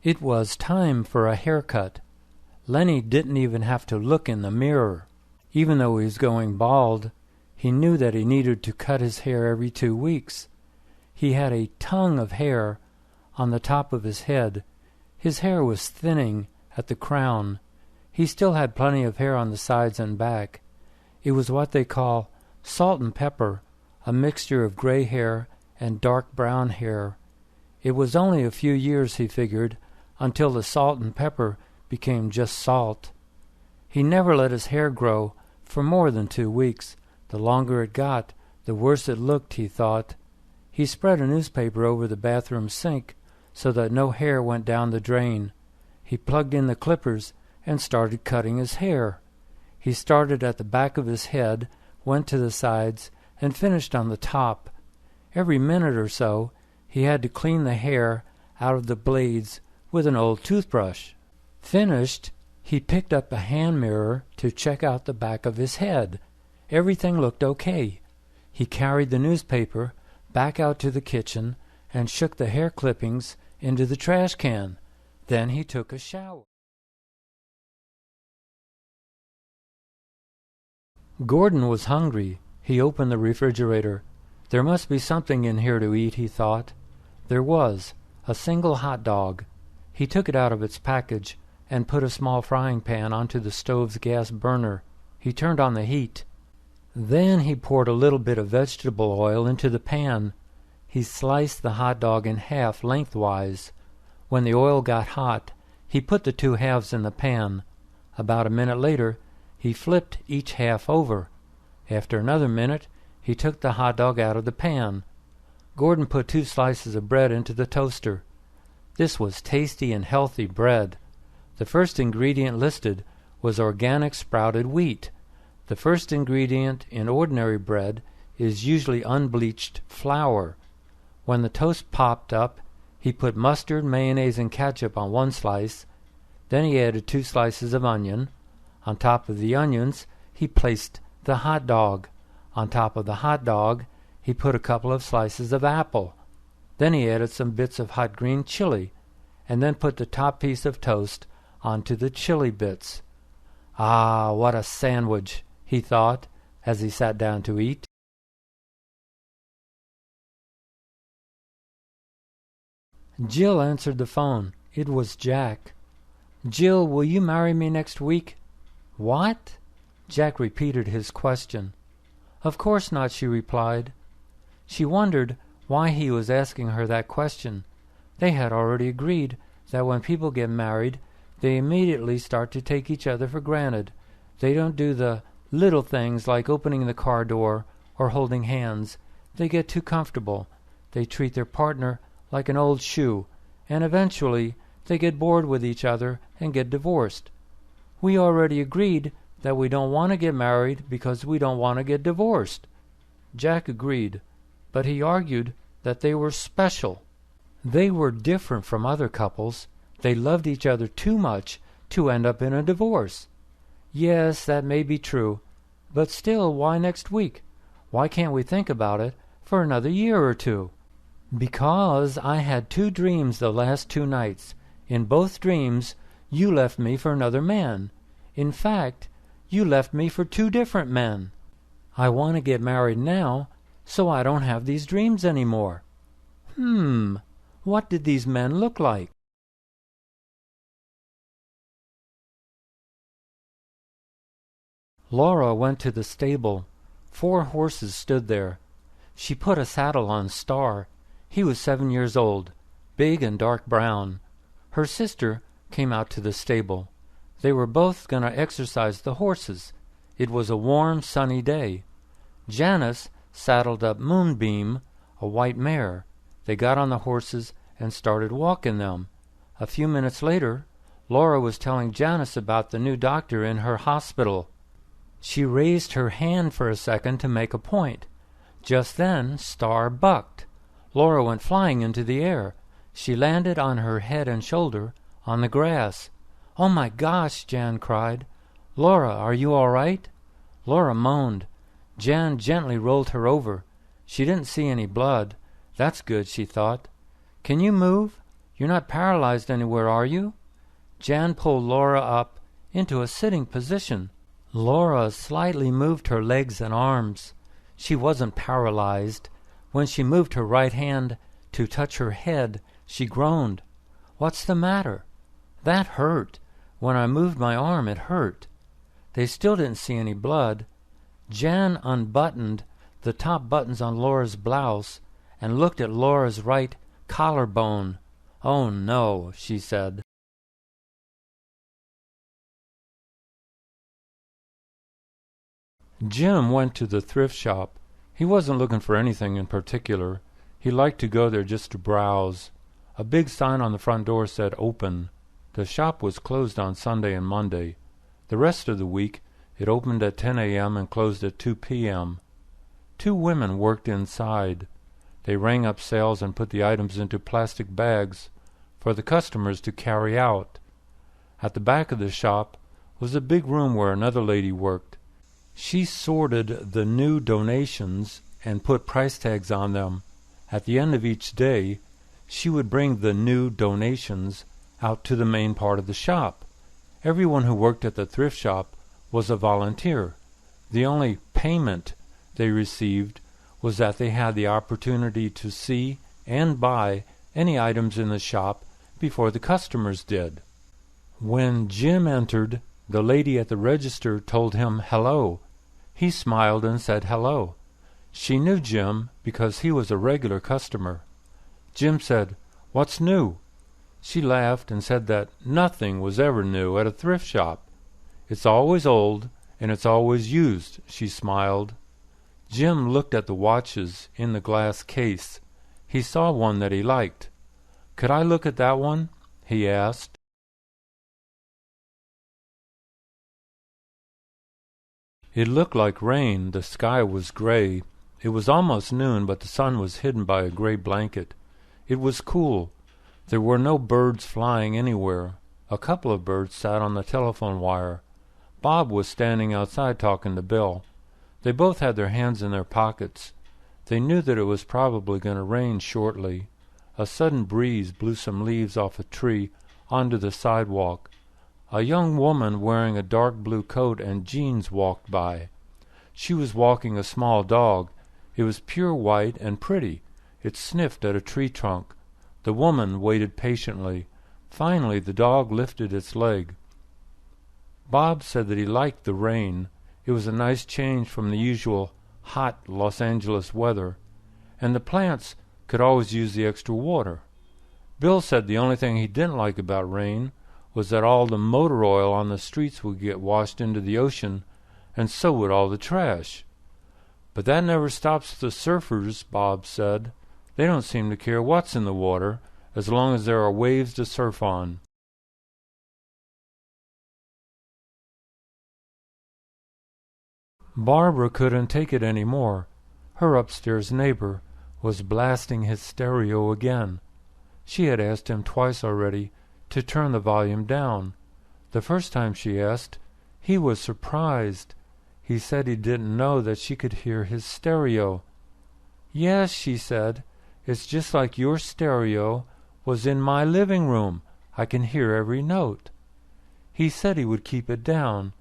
It was time for a haircut. Lenny didn't even have to look in the mirror. Even though he was going bald, he knew that he needed to cut his hair every 2 weeks. He had a tongue of hair on the top of his head. His hair was thinning at the crown. He still had plenty of hair on the sides and back. It was what they call salt and pepper, a mixture of gray hair and dark brown hair. It was only a few years, he figured, until the salt and pepper became just salt. He never let his hair grow for more than 2 weeks. The longer it got, the worse it looked, he thought. He spread a newspaper over the bathroom sink so that no hair went down the drain. He plugged in the clippers and started cutting his hair. He started at the back of his head, went to the sides, and finished on the top. Every minute or so, he had to clean the hair out of the blades with an old toothbrush. Finished, he picked up a hand mirror to check out the back of his head. Everything looked okay. He carried the newspaper back out to the kitchen and shook the hair clippings into the trash can. Then he took a shower. Gordon was hungry. He opened the refrigerator. There must be something in here to eat, he thought. There was, a single hot dog. He took it out of its package and put a small frying pan onto the stove's gas burner. He turned on the heat. Then he poured a little bit of vegetable oil into the pan. He sliced the hot dog in half lengthwise. When the oil got hot, he put the 2 halves in the pan. About a minute later, he flipped each half over. After another minute, he took the hot dog out of the pan. Gordon put 2 slices of bread into the toaster. This was tasty and healthy bread. The first ingredient listed was organic sprouted wheat. The first ingredient in ordinary bread is usually unbleached flour. When the toast popped up, he put mustard, mayonnaise, and ketchup on 1 slice. Then he added 2 slices of onion. On top of the onions, he placed the hot dog. On top of the hot dog, he put a couple of slices of apple. Then he added some bits of hot green chili, and then put the top piece of toast onto the chili bits. Ah, what a sandwich, he thought, as he sat down to eat. Jill answered the phone. It was Jack. "Jill, will you marry me next week?" "What?" Jack repeated his question. "Of course not," she replied. She wondered why he was asking her that question. They had already agreed that when people get married, they immediately start to take each other for granted. They don't do the little things like opening the car door or holding hands. They get too comfortable. They treat their partner like an old shoe, and eventually they get bored with each other and get divorced. We already agreed that we don't want to get married because we don't want to get divorced. Jack agreed, but he argued that they were special. They were different from other couples. They loved each other too much to end up in a divorce. Yes, that may be true, but still, why next week? Why can't we think about it for another year or 2? Because I had 2 dreams the last 2 nights. In both dreams, you left me for another man. In fact, you left me for 2 different men. I want to get married now, so I don't have these dreams anymore. What did these men look like? Laura went to the stable. 4 horses stood there. She put a saddle on Star. He was 7 years old, big and dark brown. Her sister came out to the stable. They were both going to exercise the horses. It was a warm, sunny day. Janice saddled up Moonbeam, a white mare. They got on the horses and started walking them. A few minutes later, Laura was telling Janice about the new doctor in her hospital. She raised her hand for a second to make a point. Just then, Star bucked. Laura went flying into the air. She landed on her head and shoulder on the grass. "Oh, my gosh," Jan cried. "Laura, are you all right?" Laura moaned. Jan gently rolled her over. She didn't see any blood. That's good, she thought. "Can you move?" You're not paralyzed anywhere, are you?" Jan pulled Laura up into a sitting position. Laura slightly moved her legs and arms. She wasn't paralyzed. When she moved her right hand to touch her head, she groaned. "What's the matter?" "That hurt. When I moved my arm, it hurt." They still didn't see any blood. Jan unbuttoned the top buttons on Laura's blouse and looked at Laura's right collarbone. "Oh, no," she said. Jim went to the thrift shop. He wasn't looking for anything in particular. He liked to go there just to browse. A big sign on the front door said "Open." The shop was closed on Sunday and Monday. The rest of the week it opened at 10 a.m. and closed at 2 p.m. 2 women worked inside. They rang up sales and put the items into plastic bags for the customers to carry out. At the back of the shop was a big room where another lady worked. She sorted the new donations and put price tags on them. At the end of each day, she would bring the new donations out to the main part of the shop. Everyone who worked at the thrift shop was a volunteer. The only payment they received was that they had the opportunity to see and buy any items in the shop before the customers did. When Jim entered, the lady at the register told him hello. He smiled and said hello. She knew Jim because he was a regular customer. Jim said, "What's new?" She laughed and said that nothing was ever new at a thrift shop. "It's always old and it's always used," she smiled. Jim looked at the watches in the glass case. He saw one that he liked. "Could I look at that one?" he asked. It looked like rain. The sky was gray. It was almost noon, but the sun was hidden by a gray blanket. It was cool. There were no birds flying anywhere. A couple of birds sat on the telephone wire. Bob was standing outside talking to Bill. They both had their hands in their pockets. They knew that it was probably going to rain shortly. A sudden breeze blew some leaves off a tree onto the sidewalk. A young woman wearing a dark blue coat and jeans walked by. She was walking a small dog. It was pure white and pretty. It sniffed at a tree trunk. The woman waited patiently. Finally, the dog lifted its leg. Bob said that he liked the rain. It was a nice change from the usual hot Los Angeles weather, and the plants could always use the extra water. Bill said the only thing he didn't like about rain was that all the motor oil on the streets would get washed into the ocean, and so would all the trash. "But that never stops the surfers," Bob said. "They don't seem to care what's in the water, as long as there are waves to surf on." Barbara couldn't take it any more. Her upstairs neighbor was blasting his stereo again. She had asked him twice already to turn the volume down. The first time she asked, he was surprised. He said he didn't know that she could hear his stereo. "Yes," she said, "it's just like your stereo was in my living room. I can hear every note." He said he would keep it down.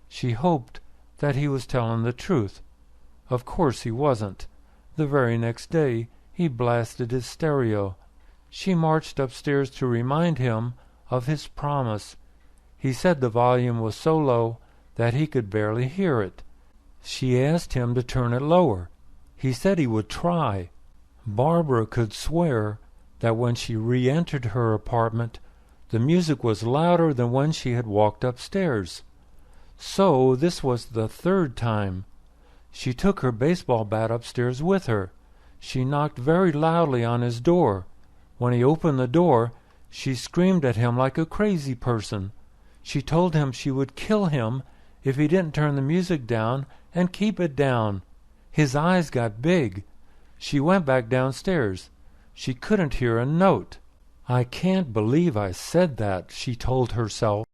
She hoped that he was telling the truth. Of course he wasn't. The very next day he blasted his stereo. She marched upstairs to remind him of his promise. He said the volume was so low that he could barely hear it. She asked him to turn it lower. He said he would try. Barbara could swear that when she re-entered her apartment, the music was louder than when she had walked upstairs. So this was the third time. She took her baseball bat upstairs with her. She knocked very loudly on his door. When he opened the door, she screamed at him like a crazy person. She told him she would kill him if he didn't turn the music down and keep it down. His eyes got big. She went back downstairs. She couldn't hear a note. "I can't believe I said that," she told herself.